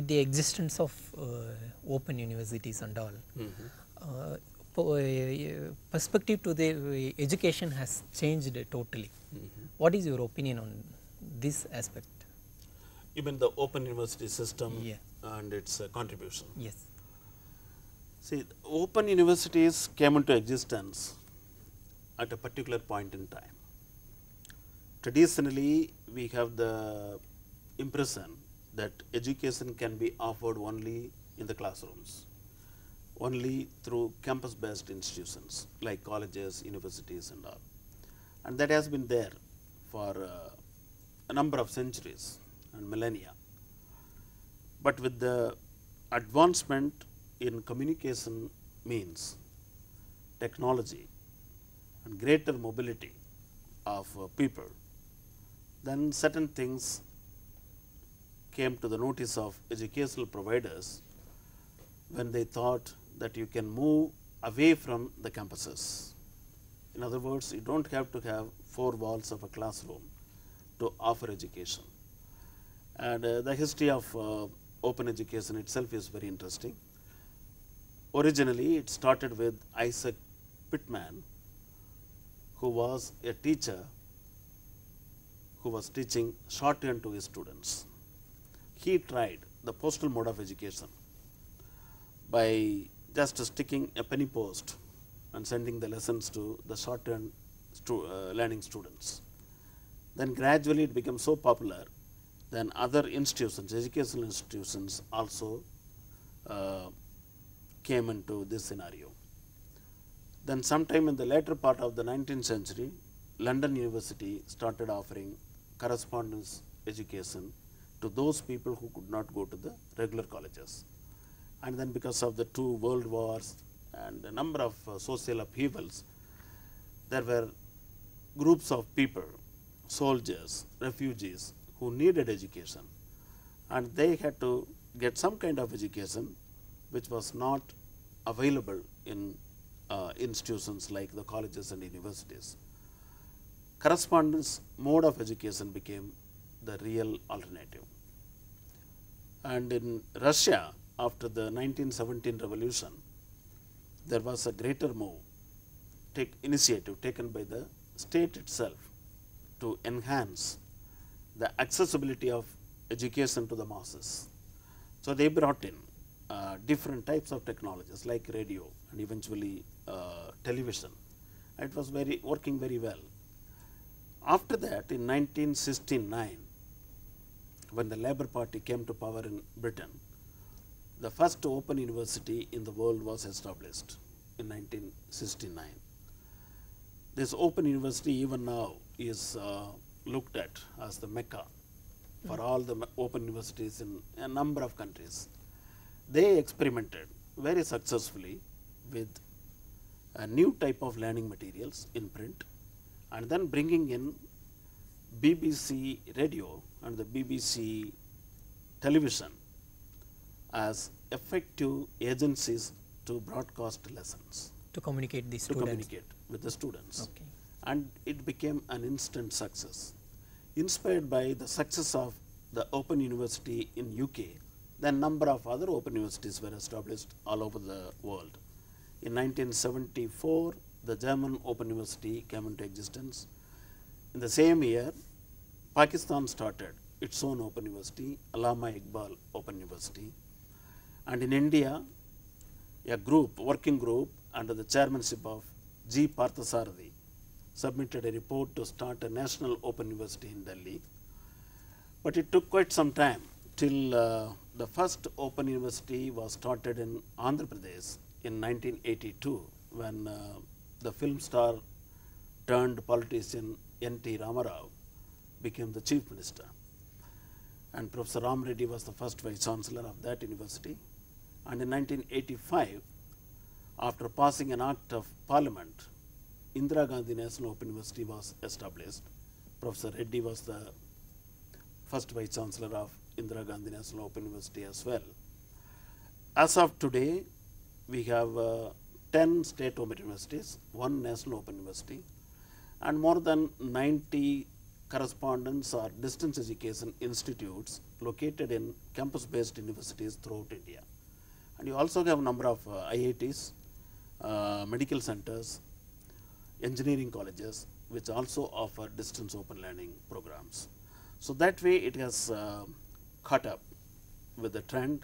with the existence of open universities and all, perspective to the education has changed totally. What is your opinion on this aspect? You mean the open university system Yeah. and its contribution? Yes. See, open universities came into existence at a particular point in time. Traditionally, we have the impression that education can be offered only in the classrooms, only through campus based institutions like colleges, universities and all. And that has been there for a number of centuries and millennia. But with the advancement in communication means, technology and greater mobility of people, then certain things came to the notice of educational providers when they thought that you can move away from the campuses. In other words, you do not have to have four walls of a classroom to offer education. And the history of open education itself is very interesting. Originally, it started with Isaac Pitman, who was a teacher who was teaching shorthand to his students. He tried the postal mode of education by just sticking a penny post and sending the lessons to the shorthand learning students. Then gradually it became so popular, then other institutions, educational institutions also came into this scenario. Then sometime in the later part of the 19th century, London University started offering correspondence education to those people who could not go to the regular colleges. And then because of the two world wars and a number of social upheavals, there were groups of people, soldiers, refugees who needed education, and they had to get some kind of education which was not available in institutions like the colleges and universities. Correspondence mode of education became the real alternative. And in Russia, after the 1917 revolution, there was a greater initiative taken by the state itself to enhance the accessibility of education to the masses. So they brought in different types of technologies like radio and eventually television. It was working very well. After that, in 1969, when the Labour Party came to power in Britain, the first open university in the world was established in 1969. This open university even now is looked at as the Mecca for all the open universities in a number of countries. They experimented very successfully with a new type of learning materials in print, and then bringing in BBC radio and the BBC television as effective agencies to broadcast lessons. To communicate the students. To communicate with the students. Okay. And it became an instant success. Inspired by the success of the Open University in UK, then number of other open universities were established all over the world. In 1974, the German Open University came into existence. In the same year, Pakistan started its own open university, Allama Iqbal Open University. And in India, a working group under the chairmanship of G. Parthasarathi submitted a report to start a national open university in Delhi. But it took quite some time till the first open university was started in Andhra Pradesh in 1982, when the film star turned politician N.T. Ramarao became the chief minister. And Professor Ram Reddy was the first vice chancellor of that university. And in 1985, after passing an act of parliament, Indira Gandhi National Open University was established. Professor Reddy was the first vice chancellor of Indira Gandhi National Open University as well. As of today, we have 10 state open universities, 1 national open university, and more than 90 correspondence or distance education institutes located in campus-based universities throughout India. And you also have a number of IITs, medical centers, engineering colleges, which also offer distance open learning programs. So that way it has caught up with the trend,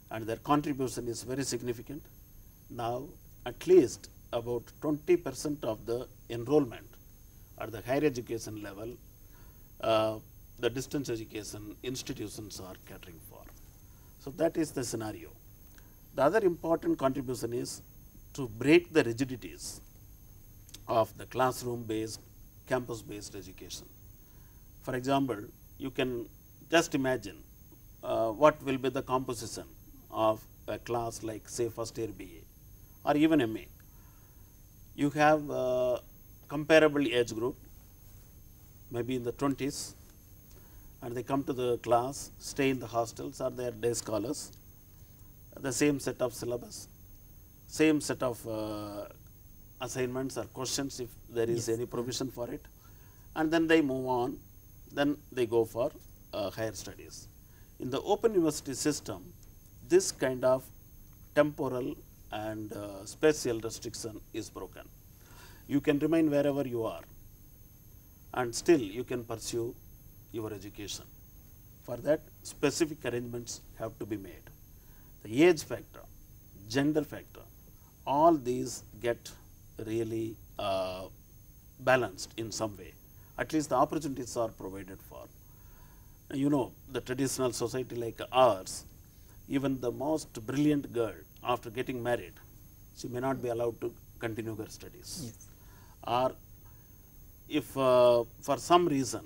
and their contribution is very significant. Now at least about 20% of the enrollment at the higher education level, the distance education institutions are catering for. So that is the scenario. The other important contribution is to break the rigidities of the classroom based, campus based education. For example, you can just imagine what will be the composition of a class like say first year BA or even MA. You have comparable age group, maybe in the 20s, and they come to the class, stay in the hostels or they are day scholars, the same set of syllabus, same set of assignments or questions if there is any provision for it, and then they move on, then they go for higher studies. In the open university system, this kind of temporal and spatial restriction is broken. You can remain wherever you are and still you can pursue your education. For that, specific arrangements have to be made. The age factor, gender factor, all these get really balanced in some way. At least the opportunities are provided for. You know, the traditional society like ours, even the most brilliant girl after getting married, she may not be allowed to continue her studies. Yes. Or if for some reason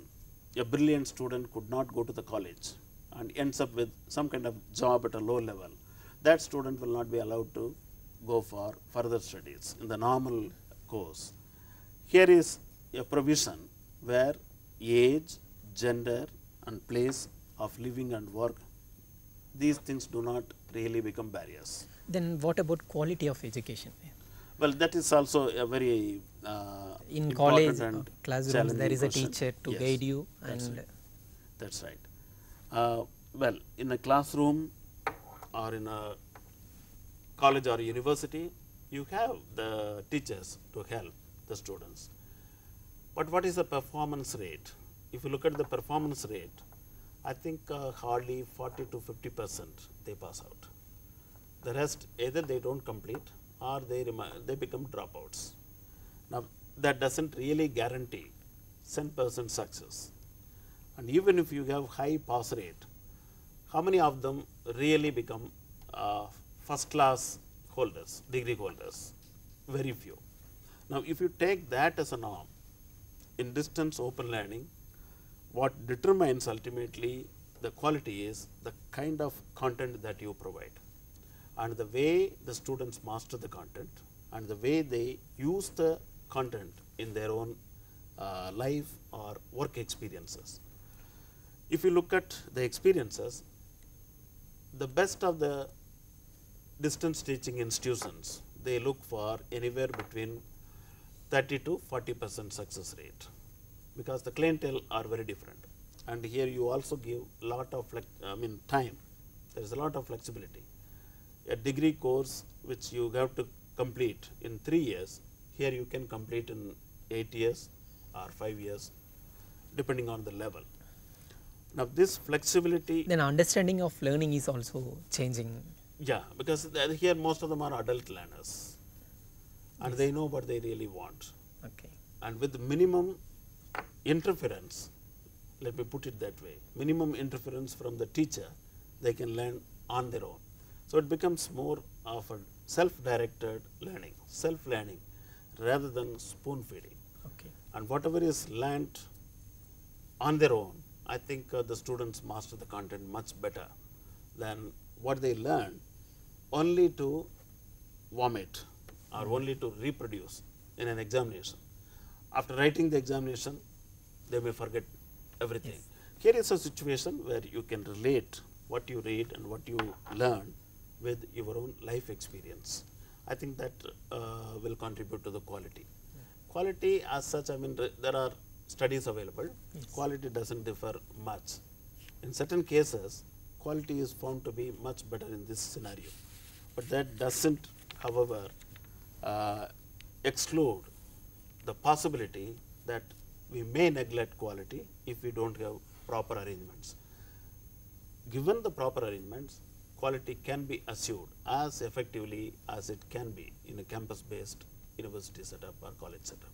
a brilliant student could not go to the college and ends up with some kind of job at a low level, that student will not be allowed to go for further studies in the normal course. Here is a provision where age, gender and place of living and work, these things do not really become barriers. Then what about quality of education? Well, that is also a very in college and classrooms there is a question. teacher to Yes, guide you, that's and right. That's right. Well, in a classroom or in a college or university, you have the teachers to help the students. But what is the performance rate? If you look at the performance rate, I think hardly 40 to 50% they pass out. The rest, either they don't complete or they become dropouts. Now, that doesn't really guarantee 100% success. And even if you have high pass rate, how many of them really become first class holders, degree holders? Very few. Now, if you take that as a norm, in distance open learning, what determines ultimately the quality is the kind of content that you provide, and the way the students master the content, and the way they use the content in their own life or work experiences. If you look at the experiences, the best of the distance teaching institutions, they look for anywhere between 30 to 40% success rate, because the clientele are very different. And here you also give lot of time. There is a lot of flexibility. A degree course which you have to complete in 3 years, here you can complete in 8 years or 5 years, depending on the level. Now this flexibility. then understanding of learning is also changing. Yeah, because here most of them are adult learners, and they know what they really want. Okay. And with minimum interference, let me put it that way, minimum interference from the teacher, they can learn on their own. So it becomes more of a self-directed learning, self-learning rather than spoon feeding. Okay. And whatever is learnt on their own, I think the students master the content much better than what they learn only to vomit or only to reproduce in an examination. After writing the examination, they may forget everything. Yes. Here is a situation where you can relate what you read and what you learn with your own life experience. I think that will contribute to the quality. Quality as such, I mean, there are studies available, Yes. quality does not differ much. In certain cases, quality is found to be much better in this scenario, but that does not, however, exclude the possibility that we may neglect quality if we do not have proper arrangements. Given the proper arrangements, quality can be assured as effectively as it can be in a campus based university setup or college setup.